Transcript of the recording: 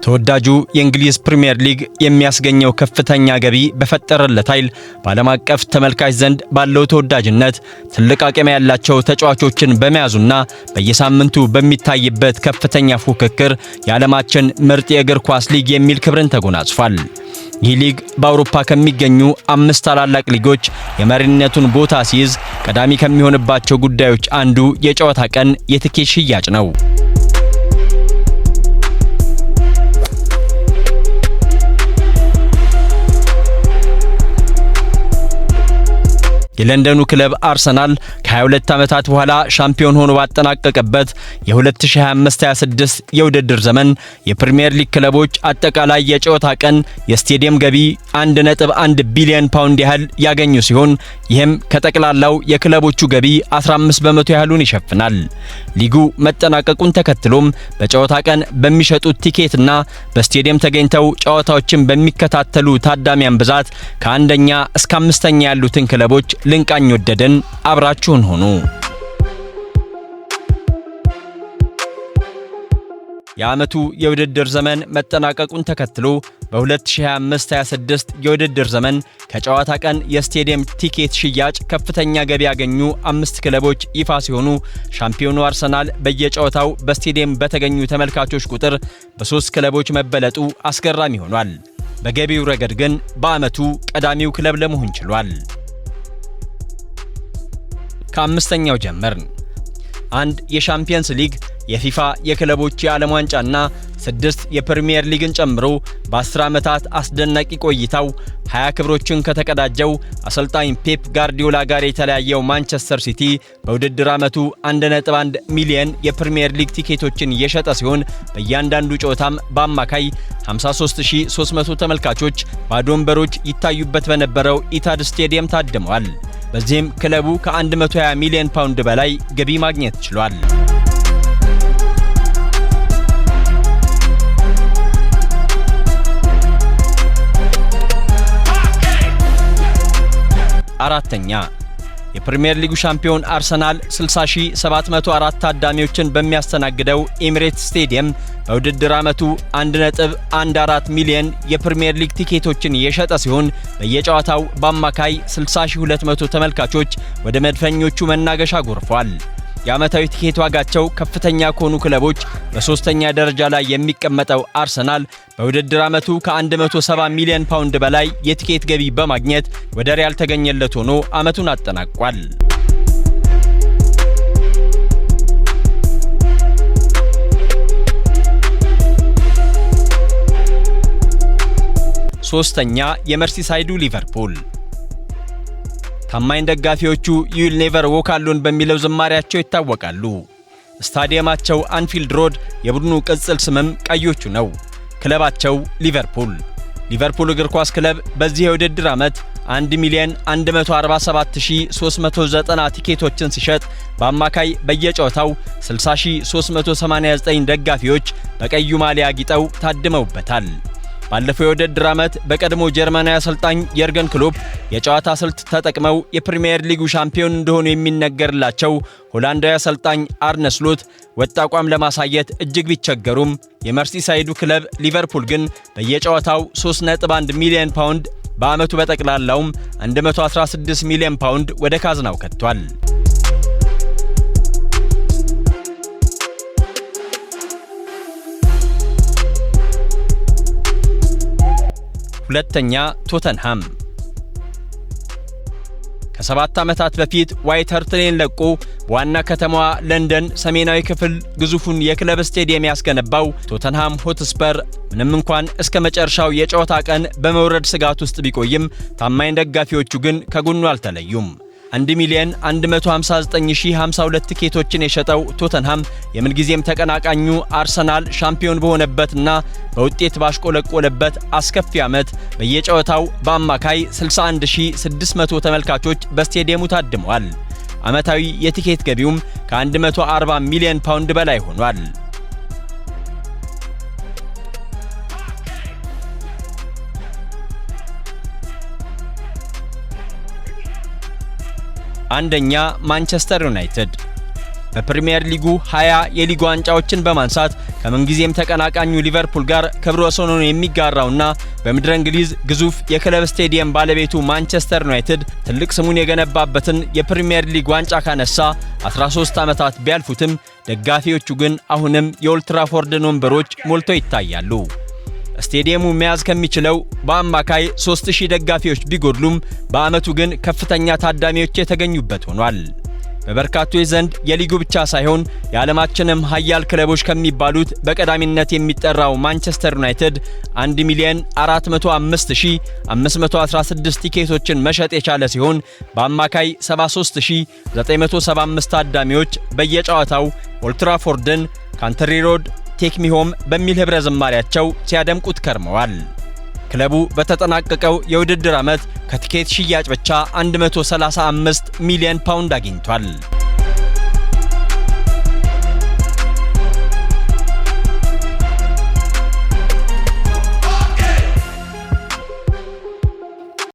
ተወዳጁ የእንግሊዝ ፕሪሚየር ሊግ የሚያስገኘው ከፍተኛ ገቢ በፈጠረለት ኃይል በዓለም አቀፍ ተመልካች ዘንድ ባለው ተወዳጅነት ትልቅ አቅም ያላቸው ተጫዋቾችን በመያዙና በየሳምንቱ በሚታይበት ከፍተኛ ፉክክር የዓለማችን ምርጥ የእግር ኳስ ሊግ የሚል ክብርን ተጎናጽፏል። ይህ ሊግ በአውሮፓ ከሚገኙ 5 ታላላቅ ሊጎች የመሪነቱን ቦታ ሲይዝ ቀዳሚ ከሚሆንባቸው ጉዳዮች አንዱ የጨዋታ ቀን የትኬት ሽያጭ ነው። የለንደኑ ክለብ አርሰናል ከ22 ዓመታት በኋላ ሻምፒዮን ሆኖ ባጠናቀቀበት የ2025-26 የውድድር ዘመን የፕሪሚየር ሊግ ክለቦች አጠቃላይ የጨዋታ ቀን የስቴዲየም ገቢ 1.1 ቢሊዮን ፓውንድ ያህል ያገኙ ሲሆን ይህም ከጠቅላላው የክለቦቹ ገቢ 15 በመቶ ያህሉን ይሸፍናል። ሊጉ መጠናቀቁን ተከትሎም በጨዋታ ቀን በሚሸጡት ቲኬትና በስቴዲየም ተገኝተው ጨዋታዎችን በሚከታተሉ ታዳሚያን ብዛት ከአንደኛ እስከ 5ኛ ያሉትን ክለቦች ልንቃኝ ወደደን። አብራችሁን ሆኑ። የዓመቱ የውድድር ዘመን መጠናቀቁን ተከትሎ በ2025-26 የውድድር ዘመን ከጨዋታ ቀን የስቴዲየም ቲኬት ሽያጭ ከፍተኛ ገቢ ያገኙ 5 ክለቦች ይፋ ሲሆኑ ሻምፒዮኑ አርሰናል በየጨዋታው በስቴዲየም በተገኙ ተመልካቾች ቁጥር በ3 ክለቦች መበለጡ አስገራሚ ሆኗል። በገቢው ረገድ ግን በዓመቱ ቀዳሚው ክለብ ለመሆን ችሏል። ከአምስተኛው ጀመርን። 1 የሻምፒየንስ ሊግ፣ የፊፋ የክለቦች የዓለም ዋንጫና 6 የፕሪሚየር ሊግን ጨምሮ በ10 ዓመታት አስደናቂ ቆይታው 20 ክብሮችን ከተቀዳጀው አሰልጣኝ ፔፕ ጋርዲዮላ ጋር የተለያየው ማንቸስተር ሲቲ በውድድር ዓመቱ 1.1 ሚሊዮን የፕሪሚየር ሊግ ቲኬቶችን የሸጠ ሲሆን በእያንዳንዱ ጨዋታም በአማካይ 53300 ተመልካቾች ባዶ ወንበሮች ይታዩበት በነበረው ኢታድ ስቴዲየም ታድመዋል። በዚህም ክለቡ ከ120 ሚሊዮን ፓውንድ በላይ ገቢ ማግኘት ችሏል። አራተኛ የፕሪሚየር ሊጉ ሻምፒዮን አርሰናል 60704 ታዳሚዎችን በሚያስተናግደው ኤሚሬትስ ስቴዲየም በውድድር ዓመቱ 1.14 ሚሊዮን የፕሪሚየር ሊግ ቲኬቶችን የሸጠ ሲሆን በየጨዋታው በአማካይ 60200 ተመልካቾች ወደ መድፈኞቹ መናገሻ ጎርፏል። የዓመታዊ ቲኬት ዋጋቸው ከፍተኛ ከሆኑ ክለቦች በ3ኛ ደረጃ ላይ የሚቀመጠው አርሰናል በውድድር ዓመቱ ከ170 ሚሊዮን ፓውንድ በላይ የቲኬት ገቢ በማግኘት ወደር ያልተገኘለት ሆኖ ዓመቱን አጠናቋል። ሶስተኛ የመርሲሳይዱ ሊቨርፑል። ታማኝ ደጋፊዎቹ ዩል ኔቨር ዎክ አሎን በሚለው ዝማሪያቸው ይታወቃሉ። ስታዲየማቸው አንፊልድ ሮድ፣ የቡድኑ ቅጽል ስምም ቀዮቹ ነው። ክለባቸው ሊቨርፑል እግር ኳስ ክለብ በዚህ የውድድር ዓመት 1,147,390 ቲኬቶችን ሲሸጥ በአማካይ በየጨዋታው 60,389 ደጋፊዎች በቀዩ ማሊያ ጊጠው ታድመውበታል። ባለፈው የውድድር ዓመት በቀድሞ ጀርመናዊ አሰልጣኝ የርገን ክሎፕ የጨዋታ ስልት ተጠቅመው የፕሪሚየር ሊጉ ሻምፒዮን እንደሆኑ የሚነገርላቸው ሆላንዳዊ አሰልጣኝ አርነ ስሎት ወጥ አቋም ለማሳየት እጅግ ቢቸገሩም የመርሲሳይዱ ክለብ ሊቨርፑል ግን በየጨዋታው 3.1 ሚሊዮን ፓውንድ በዓመቱ በጠቅላላውም 116 ሚሊዮን ፓውንድ ወደ ካዝናው ከቷል። ሁለተኛ ቶተንሃም። ከ7 ዓመታት በፊት ዋይት ሃርት ሌይን ለቆ በዋና ከተማዋ ለንደን ሰሜናዊ ክፍል ግዙፉን የክለብ ስቴዲየም ያስገነባው ቶተንሃም ሆትስፐር ምንም እንኳን እስከ መጨረሻው የጨዋታ ቀን በመውረድ ስጋት ውስጥ ቢቆይም ታማኝ ደጋፊዎቹ ግን ከጎኑ አልተለዩም። 1,159,052 ቲኬቶችን የሸጠው ቶተንሃም የምንጊዜም ተቀናቃኙ አርሰናል ሻምፒዮን በሆነበትና በውጤት ባሽቆለቆለበት አስከፊ ዓመት በየጨዋታው በአማካይ 61600 ተመልካቾች በስቴዲየሙ ታድመዋል። ዓመታዊ የቲኬት ገቢውም ከ140 ሚሊዮን ፓውንድ በላይ ሆኗል። አንደኛ ማንቸስተር ዩናይትድ። በፕሪሚየር ሊጉ 20 የሊግ ዋንጫዎችን በማንሳት ከምንጊዜም ተቀናቃኙ ሊቨርፑል ጋር ክብረ ወሰኑን የሚጋራውና በምድረ እንግሊዝ ግዙፍ የክለብ ስቴዲየም ባለቤቱ ማንቸስተር ዩናይትድ ትልቅ ስሙን የገነባበትን የፕሪሚየር ሊግ ዋንጫ ካነሳ 13 ዓመታት ቢያልፉትም ደጋፊዎቹ ግን አሁንም የኦልድ ትራፎርድን ወንበሮች ሞልተው ይታያሉ። ስቴዲየሙ መያዝ ከሚችለው በአማካይ 3000 ደጋፊዎች ቢጎድሉም በዓመቱ ግን ከፍተኛ ታዳሚዎች የተገኙበት ሆኗል። በበርካቶች ዘንድ የሊጉ ብቻ ሳይሆን የዓለማችንም ሀያል ክለቦች ከሚባሉት በቀዳሚነት የሚጠራው ማንቸስተር ዩናይትድ 1,405,516 ቲኬቶችን መሸጥ የቻለ ሲሆን በአማካይ 73975 ታዳሚዎች በየጨዋታው ኦልድ ትራፎርድን ካንትሪ ሮድ ቴክ ሚ ሆም በሚል ህብረ ዝማሪያቸው ሲያደምቁት ከርመዋል። ክለቡ በተጠናቀቀው የውድድር ዓመት ከቲኬት ሽያጭ ብቻ 135 ሚሊዮን ፓውንድ አግኝቷል።